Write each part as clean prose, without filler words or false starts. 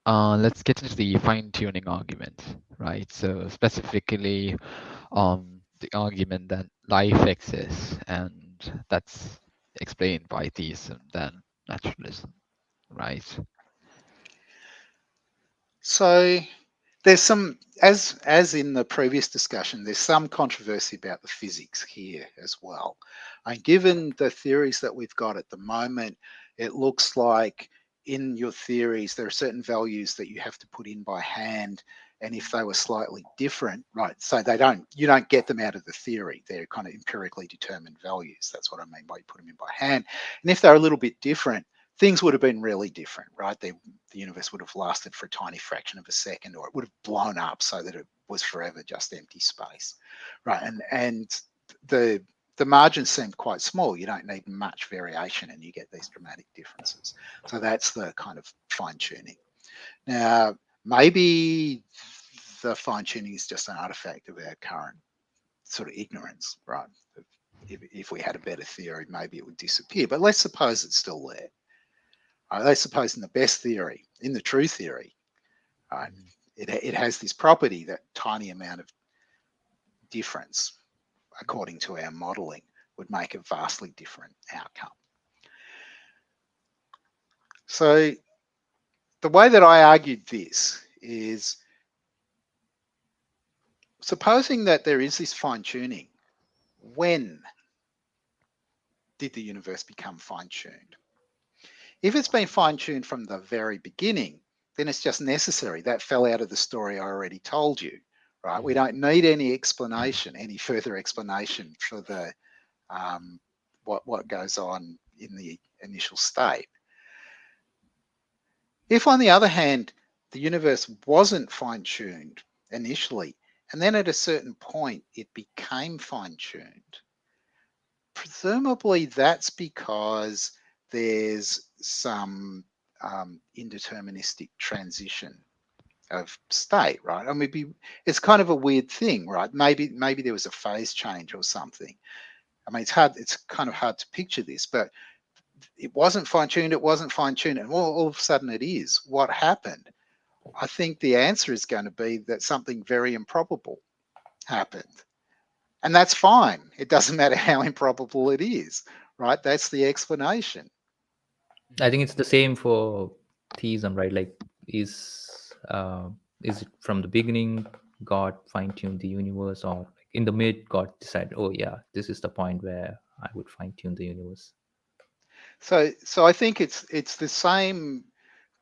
let's get into the fine-tuning argument, right? So specifically, the argument that life exists, and that's explained by theism, then naturalism, right? So there's some, as in the previous discussion, there's some controversy about the physics here as well. And given the theories that we've got at the moment, it looks like in your theories there are certain values that you have to put in by hand, and if they were slightly different, right, so you don't get them out of the theory. They're kind of empirically determined values. That's what I mean by you put them in by hand. And if they're a little bit different, things would have been really different, right? The universe would have lasted for a tiny fraction of a second, or it would have blown up so that it was forever just empty space, right? And the the margins seem quite small. You don't need much variation, and you get these dramatic differences. So that's the kind of fine tuning. Now, maybe the fine tuning is just an artifact of our current sort of ignorance, right? If we had a better theory, maybe it would disappear. But let's suppose it's still there. Let's suppose in the best theory, in the true theory, right, it has this property, that tiny amount of difference, according to our modeling, would make a vastly different outcome. So the way that I argued this is, supposing that there is this fine tuning, when did the universe become fine tuned? If it's been fine tuned from the very beginning, then it's just necessary. That fell out of the story I already told you, right? We don't need any explanation, any further explanation for the what goes on in the initial state. If, on the other hand, the universe wasn't fine tuned initially, and then at a certain point it became fine tuned, presumably that's because there's some indeterministic transition of state, right? I mean, it's kind of a weird thing, right? Maybe there was a phase change or something. I mean, it's kind of hard to picture this, but it wasn't fine-tuned, and all of a sudden it is. What happened? I think the answer is going to be that something very improbable happened. And that's fine. It doesn't matter how improbable it is, right? That's the explanation. I think it's the same for theism, right? Like, is it from the beginning God fine tuned the universe, or like in the mid God decided, oh yeah, this is the point where I would fine tune the universe? So I think it's the same,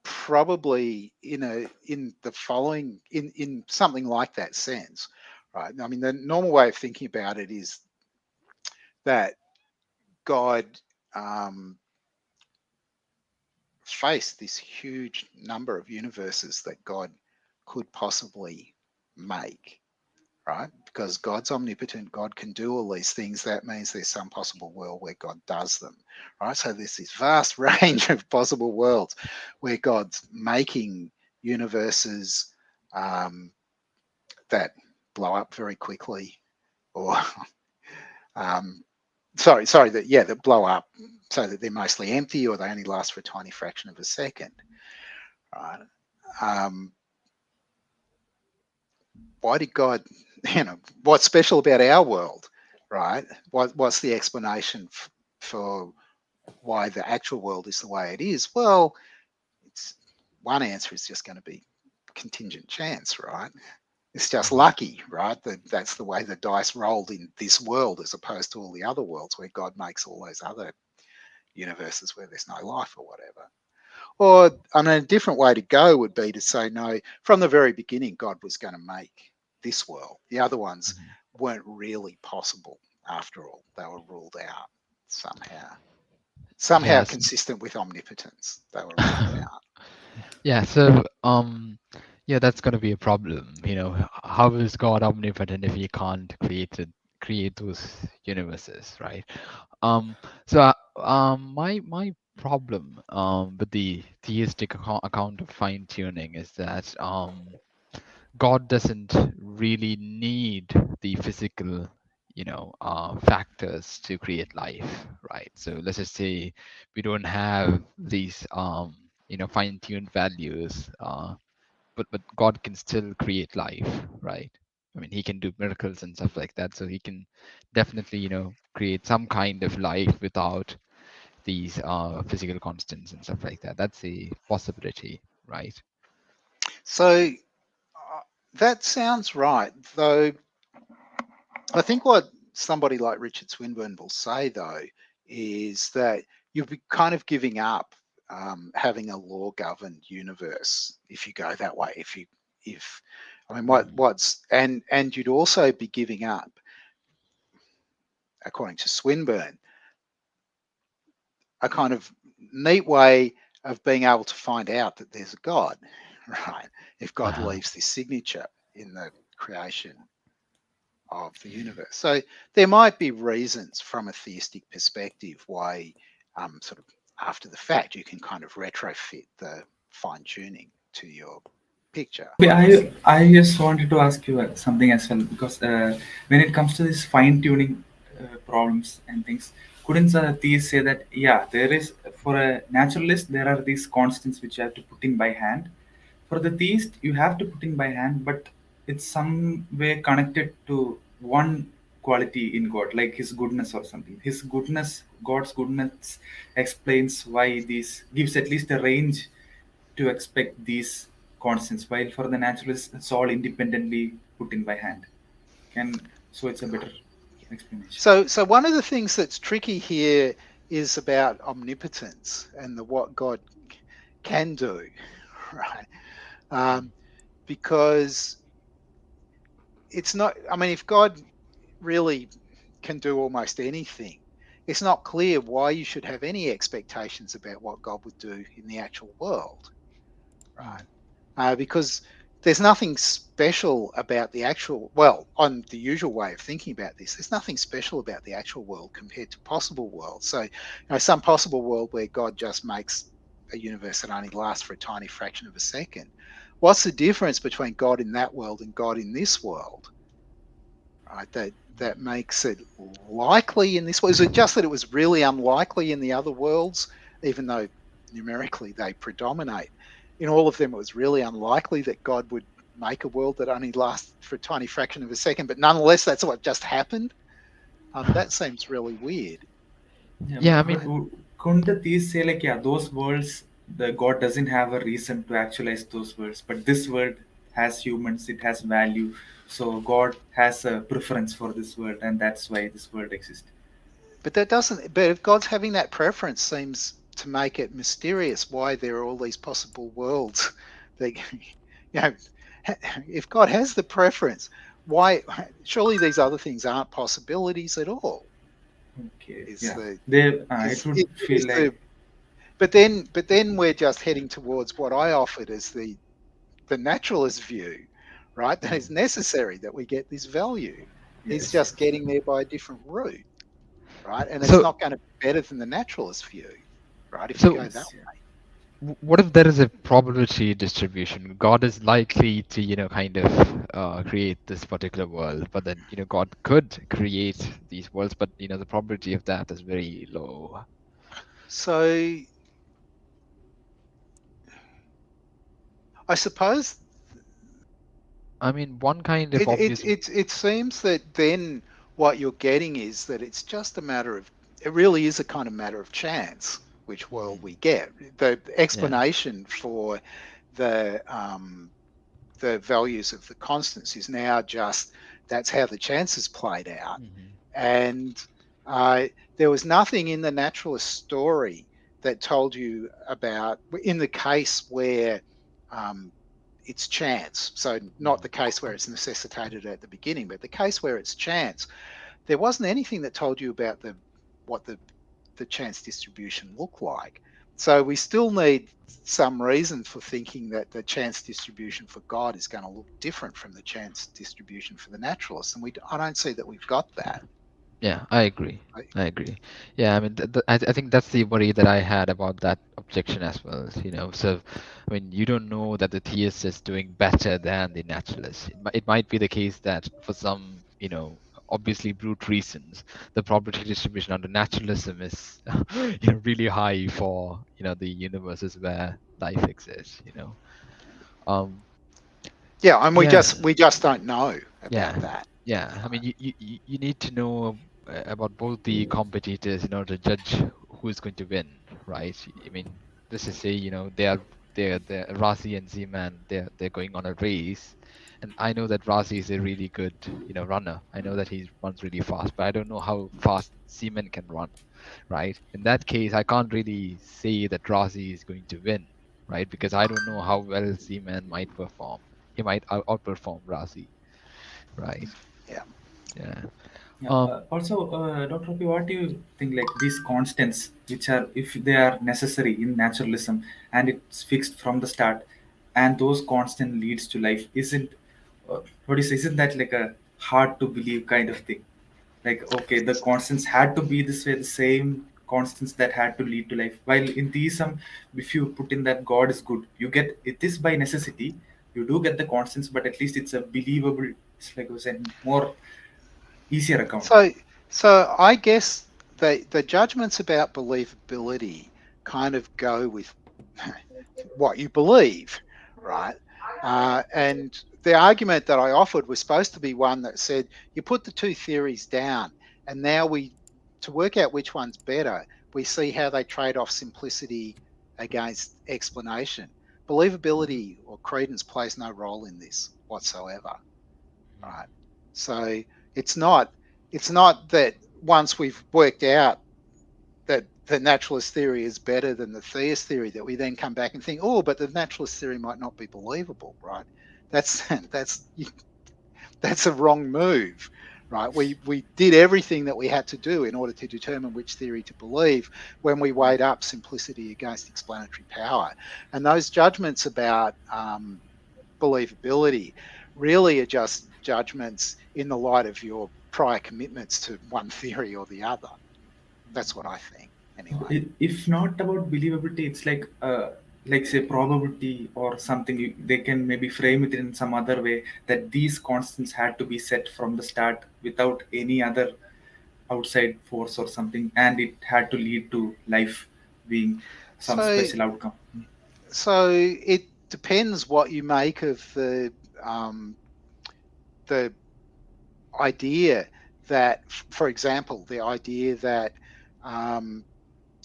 probably in the following, in something like that sense, right? I mean, the normal way of thinking about it is that God faced this huge number of universes that God could possibly make, right? Because God's omnipotent, God can do all these things. That means there's some possible world where God does them, right? So there's this vast range of possible worlds where God's making universes that blow up very quickly, or that blow up so that they're mostly empty, or they only last for a tiny fraction of a second, right? Why did God, what's special about our world, right? What's the explanation for why the actual world is the way it is? Well, it's one answer is just going to be contingent chance, right? It's just lucky, right? That's the way the dice rolled in this world, as opposed to all the other worlds where God makes all those other universes where there's no life or whatever. Or, I mean, a different way to go would be to say, no, from the very beginning, God was going to make this world. The other ones weren't really possible after all. They were ruled out somehow. Somehow Yes. consistent with omnipotence. They were ruled out. Yeah, so yeah, that's gonna be a problem. How is God omnipotent if he can't create those universes, right? My problem with the theistic account of fine tuning is that God doesn't really need the physical, factors to create life, right? So let's just say we don't have these fine-tuned values, but God can still create life, right? I mean, he can do miracles and stuff like that, so he can definitely create some kind of life without these physical constants and stuff like that. That's a possibility, right? So that sounds right, though. I think what somebody like Richard Swinburne will say, though, is that you'll be kind of giving up having a law-governed universe if you go that way. If I mean, what's and you'd also be giving up, according to Swinburne, a kind of neat way of being able to find out that there's a God, right? If God Uh-huh. leaves this signature in the creation of the universe. So there might be reasons from a theistic perspective why sort of after the fact you can kind of retrofit the fine tuning to your picture. I just wanted to ask you something as well, because when it comes to this fine tuning problems and things, couldn't theists say that, yeah, there is, for a naturalist, there are these constants which you have to put in by hand. For the theist, you have to put in by hand, but it's some way connected to one quality in God, like his goodness or something. His goodness, God's goodness, explains why these, gives at least a range to expect these constants, while for the naturalist, it's all independently put in by hand. So it's a better explanation. So one of the things that's tricky here is about omnipotence and what God can do, right? Because it's not. I mean, if God really can do almost anything, it's not clear why you should have any expectations about what God would do in the actual world, right? Because there's nothing special about the actual, well, on the usual way of thinking about this, there's nothing special about the actual world compared to possible worlds. So, some possible world where God just makes a universe that only lasts for a tiny fraction of a second. What's the difference between God in that world and God in this world? Right, that makes it likely in this world. Is it just that it was really unlikely in the other worlds, even though numerically they predominate? In all of them, it was really unlikely that God would make a world that only lasts for a tiny fraction of a second, but nonetheless, that's what just happened. That seems really weird. Yeah, Yeah, I but mean, couldn't the theists say, like, yeah, those worlds, the God doesn't have a reason to actualize those worlds, but this world has humans, it has value, so God has a preference for this world, and that's why this world exists. But that doesn't. But if God's having that preference, seems to make it mysterious why there are all these possible worlds. That if God has the preference, why? Surely these other things aren't possibilities at all. Okay, Is yeah, the they it is would is feel the like, but then we're just heading towards what I offered as the naturalist view, right? That is necessary that we get this value. He's yes, just yes. getting there by a different route, right? And it's so not going to be better than the naturalist view, right? If you so go that Yes, yeah. way. what if there is a probability distribution? God is likely to, kind of create this particular world, but then, God could create these worlds, but, the probability of that is very low. So I suppose I mean, one kind of it it obvious. it it seems that then what you're getting is that it's just a matter of, it really is a kind of matter of chance which world Mhm. we get. The Yeah. explanation for the the values of the constants is now just that's how the chances played out. Hmm. And there was nothing in the naturalist story that told you about, in the case where um, it's chance. So, not the case where it's necessitated at the beginning, but the case where it's chance. There wasn't anything that told you about what the chance distribution looked like. So we still need some reason for thinking that the chance distribution for God is going to look different from the chance distribution for the naturalists, and I don't see that we've got that. Yeah, I agree. I, I agree. Yeah, I mean, I think that's the worry that I had about that objection as well. So, I mean, you don't know that the theist is doing better than the naturalist. It might be the case that for some, obviously brute reasons, the probability distribution under naturalism is, really high for, the universes where life exists. Um, Yeah, and yeah, we just don't know yeah, about that. yeah. I mean, you need to know about both the competitors in order to judge who is going to win, right? I mean, let's just say they're Razi and Z-Man. They're going on a race, and I know that Razi is a really good runner. I know that he runs really fast, but I don't know how fast Z-Man can run, right? In that case, I can't really say that Razi is going to win, right? Because I don't know how well Z-Man might perform. He might outperform Razi, right? Yeah. Yeah. Yeah. Um. Also, Dr. Oppy, what do you think? Like these constants, which are, if they are necessary in naturalism, and it's fixed from the start, and those constant leads to life, isn't what is isn't that like a hard to believe kind of thing? Like, okay, the constants had to be this way, the same constants that had to lead to life. While in theism, if you put in that God is good, you get it is by necessity. You do get the constants, but at least it's a believable. It's like I was saying, more easier account. So so I guess the judgments about believability kind of go with what you believe, right? And the argument that I offered was supposed to be one that said you put the two theories down, and now to work out which one's better, we see how they trade off simplicity against explanation. Believability or credence plays no role in this whatsoever, right? So it's not that once we've worked out that the naturalist theory is better than the theist theory that we then come back and think, oh, but the naturalist theory might not be believable, right? That's that's a wrong move, right? We did everything that we had to do in order to determine which theory to believe when we weighed up simplicity against explanatory power, and those judgments about believability really are just judgments in the light of your prior commitments to one theory or the other. That's what I think, anyway. If not about believability, it's like say probability or something. They can maybe frame it in some other way that these constants had to be set from the start without any other outside force or something, and it had to lead to life being some So, special outcome. so it depends what you make of the idea that, for example, the idea that um,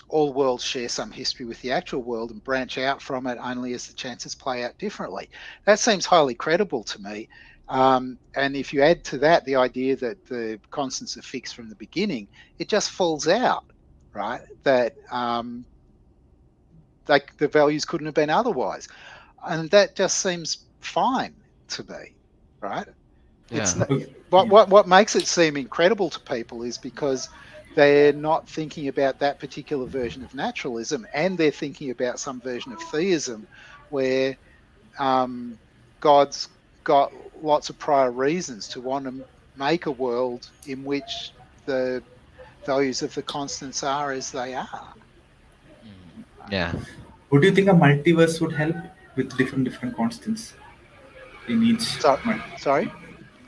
all worlds share some history with the actual world and branch out from it only as the chances play out differently. That seems highly credible to me. And if you add to that the idea that the constants are fixed from the beginning, it just falls out, right? That like the values couldn't have been otherwise, and that just seems fine to me, right? It's Yeah. not, Okay. Yeah. what makes it seem incredible to people is because they're not thinking about that particular version of naturalism, and they're thinking about some version of theism where God's got lots of prior reasons to want to make a world in which the values of the constants are as they are. Yeah. Would you think a multiverse would help with different constants in each? So, sorry,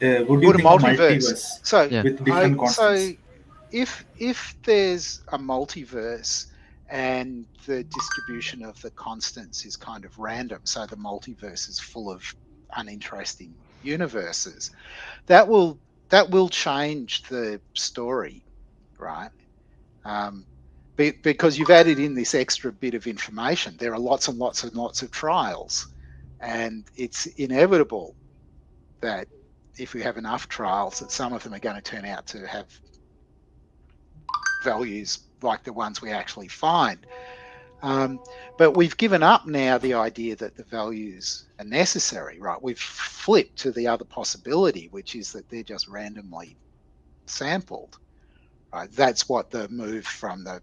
Would you would a think a multiverse? multiverse So Yeah. with I different so constants? if there's a multiverse and the distribution of the constants is kind of random, so the multiverse is full of uninteresting universes, that will change the story, right? Um, because you've added in this extra bit of information. There are lots and lots and lots of trials, and it's inevitable that if we have enough trials, that some of them are going to turn out to have values like the ones we actually find. But we've given up now the idea that the values are necessary, right? We've flipped to the other possibility, which is that they're just randomly sampled, right? That's what the move from the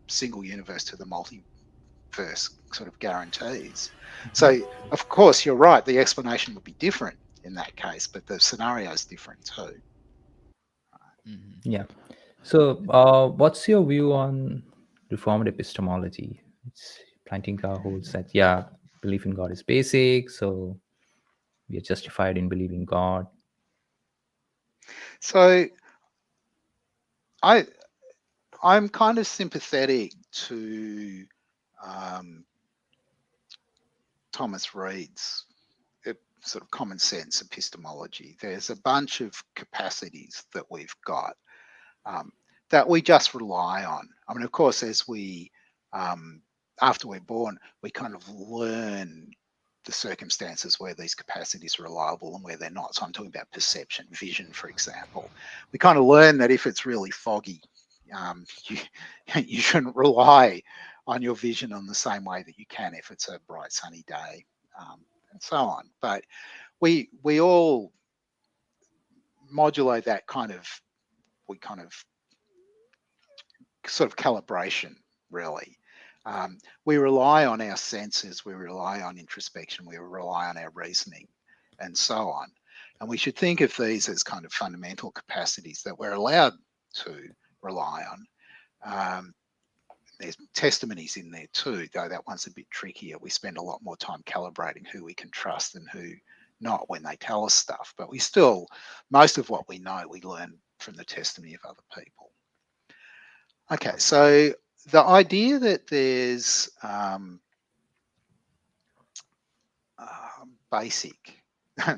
single universe to the multiverse sort of guarantees. So, of course, you're right. The explanation would be different in that case, but the scenario is different too. Mhm. Yeah. So, what's your view on reformed epistemology? It's Plantinga holds that, yeah, belief in God is basic, so we are justified in believing God. So, I I'm kind of sympathetic to um, Thomas Reid's sort of common sense epistemology, there's a bunch of capacities that we've got that we just rely on. I mean, of course, as we, after we're born, we kind of learn the circumstances where these capacities are reliable and where they're not. So I'm talking about perception, vision, for example. We kind of learn that if it's really foggy, you shouldn't rely on your vision on the same way that you can if it's a bright sunny day, and so on. But we all modulate that kind of sort of calibration, really. We rely on our senses, we rely on introspection, we rely on our reasoning, and so on. And we should think of these as kind of fundamental capacities that we're allowed to rely on. There's testimonies in there too, though that one's a bit trickier. We spend a lot more time calibrating who we can trust and who not when they tell us stuff. But we still, most of what we know, we learn from the testimony of other people. Okay, so the idea that there's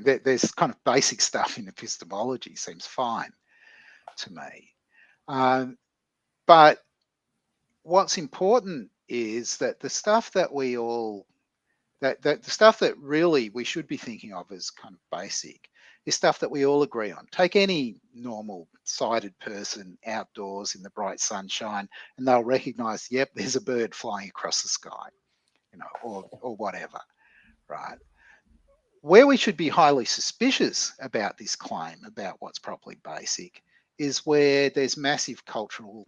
there's kind of basic stuff in epistemology seems fine to me. But what's important is that the stuff that we all, that the stuff that really we should be thinking of as kind of basic is stuff that we all agree on. Take any normal sighted person outdoors in the bright sunshine and they'll recognize, yep, there's a bird flying across the sky, you know, or whatever, right? Where we should be highly suspicious about this claim about what's properly basic is where there's massive cultural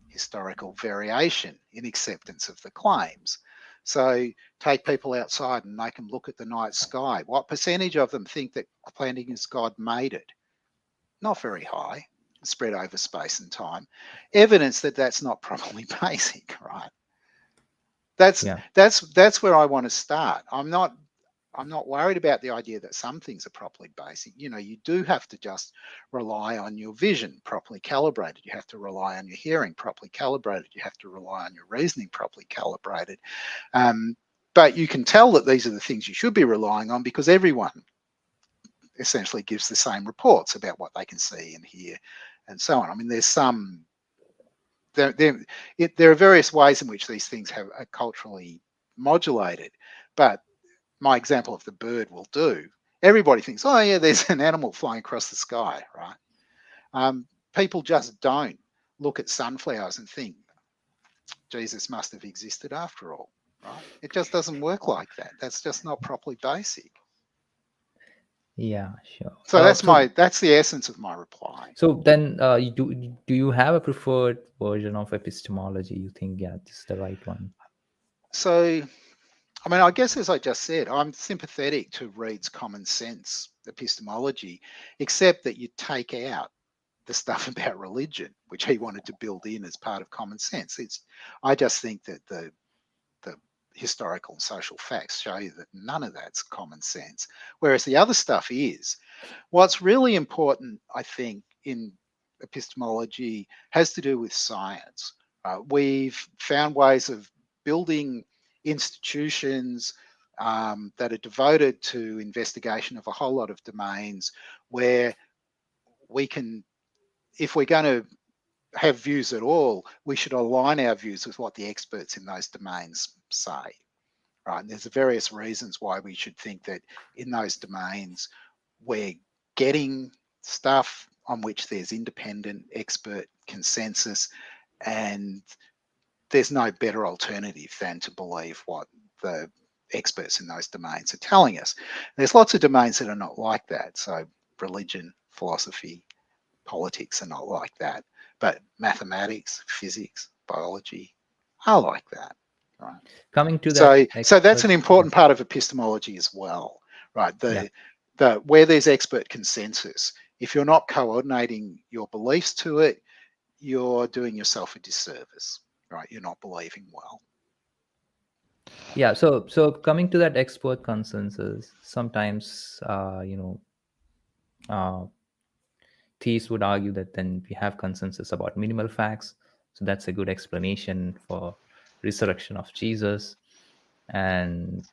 historical variation in acceptance of the claims. So take people outside and make them look at the night sky. What percentage of them think that planting as God made it? Not very high, spread over space and time. Evidence that that's not properly basic, right? That's where I want to start. I'm not worried about the idea that some things are properly basic. You know, you do have to just rely on your vision properly calibrated. You have to rely on your hearing properly calibrated. You have to rely on your reasoning properly calibrated. But you can tell that these are the things you should be relying on because everyone essentially gives the same reports about what they can see and hear and so on. I mean, there's some, there are various ways in which these things are culturally modulated, but my example of the bird will do. Everybody thinks, oh yeah, there's an animal flying across the sky, right? People just don't look at sunflowers and think, Jesus must have existed after all, right? It just doesn't work like that. That's just not properly basic. Yeah, sure. So that's the essence of my reply. So then, do you have a preferred version of epistemology? You think, yeah, this is the right one? So, I mean, I guess as I just said, I'm sympathetic to Reid's common sense epistemology, except that you take out the stuff about religion, which he wanted to build in as part of common sense. I just think that the historical and social facts show you that none of that's common sense, whereas the other stuff is. What's really important, I think, in epistemology has to do with science. We've found ways of building institutions that are devoted to investigation of a whole lot of domains where we can, if we're going to have views at all, we should align our views with what the experts in those domains say, right? And there's various reasons why we should think that in those domains we're getting stuff on which there's independent expert consensus, and there's no better alternative than to believe what the experts in those domains are telling us. There's lots of domains that are not like that. So religion, philosophy, politics are not like that. But mathematics, physics, biology are like that. Right. Coming to that, so that's an important part of epistemology as well, right? Where there's expert consensus, if you're not coordinating your beliefs to it, you're doing yourself a disservice, right? You're not believing well. Yeah. So coming to that expert consensus, sometimes theists would argue that then we have consensus about minimal facts. So that's a good explanation for resurrection of Jesus. And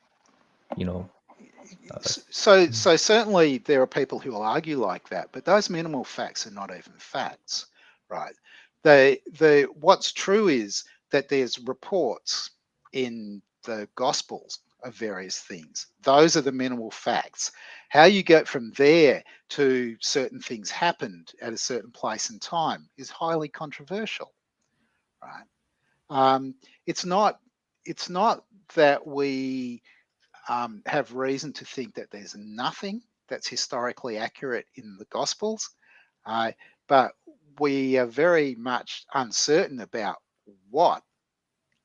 you know, So certainly there are people who will argue like that, but those minimal facts are not even facts, right? What's true is that there's reports in the Gospels of various things. Those are the minimal facts. How you get from there to certain things happened at a certain place and time is highly controversial, right? It's not. It's not that we have reason to think that there's nothing that's historically accurate in the Gospels, but we are very much uncertain about what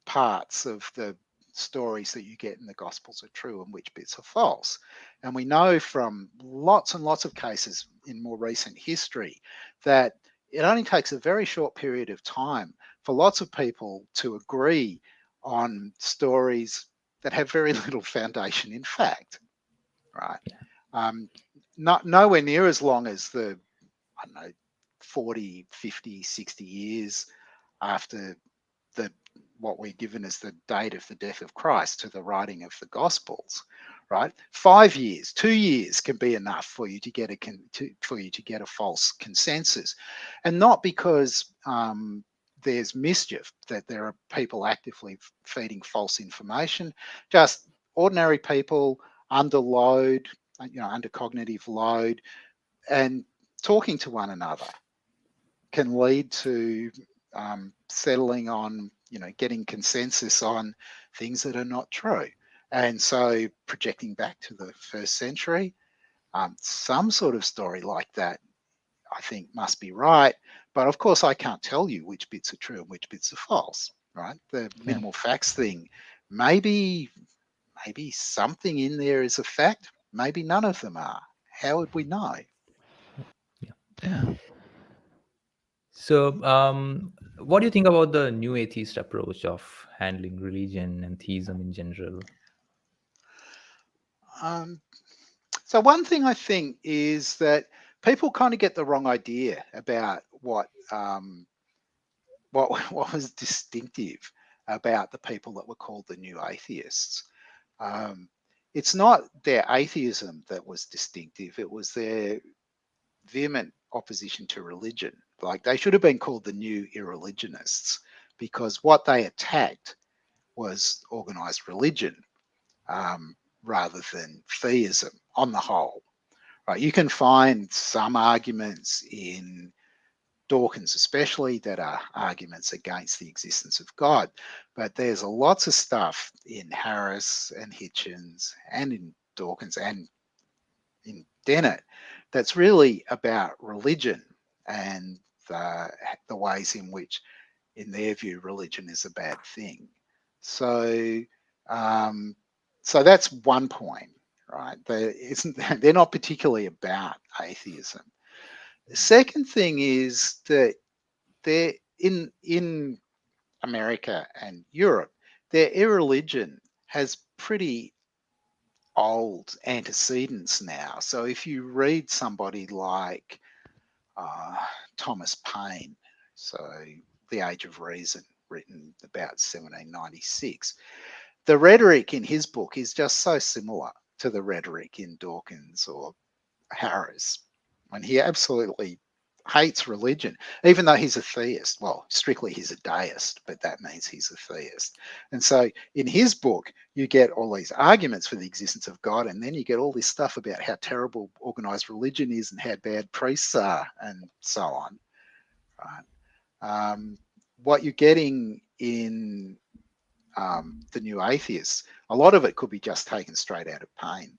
parts of the stories that you get in the Gospels are true and which bits are false. And we know from lots and lots of cases in more recent history that it only takes a very short period of time for lots of people to agree on stories that have very little foundation in fact, right? Nowhere near as long as the, I don't know, 40, 50, 60 years after the what we're given as the date of the death of Christ to the writing of the Gospels, right? 5 years, 2 years can be enough for you to get a false consensus, and not because there's mischief, that there are people actively feeding false information. Just ordinary people under load, under cognitive load, and talking to one another can lead to settling on, getting consensus on things that are not true. And so projecting back to the first century, some sort of story like that, I think, must be right. But of course, I can't tell you which bits are true and which bits are false, right? The minimal facts thing, maybe something in there is a fact, maybe none of them are. How would we know? Yeah. So, what do you think about the new atheist approach of handling religion and theism in general? Um, So one thing I think is that people kind of get the wrong idea about what what was distinctive about the people that were called the new atheists. Um, it's not their atheism that was distinctive; it was their vehement opposition to religion. Like, they should have been called the new irreligionists, because what they attacked was organized religion, rather than theism on the whole. Right, you can find some arguments in Dawkins, especially, that are arguments against the existence of God, but there's lots of stuff in Harris and Hitchens and in Dawkins and in Dennett that's really about religion and the ways in which, in their view, religion is a bad thing. So, um, so that's one point, right? They're not particularly about atheism. The second thing is that they're in America and Europe, their irreligion has pretty old antecedents now. So if you read somebody like uh, Thomas Paine, so The Age of Reason, written about 1796, the rhetoric in his book is just so similar to the rhetoric in Dawkins or Harris. And he absolutely hates religion, even though he's a theist. Well, strictly he's a deist, but that means he's a theist. And so in his book, you get all these arguments for the existence of God, and then you get all this stuff about how terrible organized religion is and how bad priests are and so on. Right? What you're getting in the new atheists, a lot of it could be just taken straight out of Paine.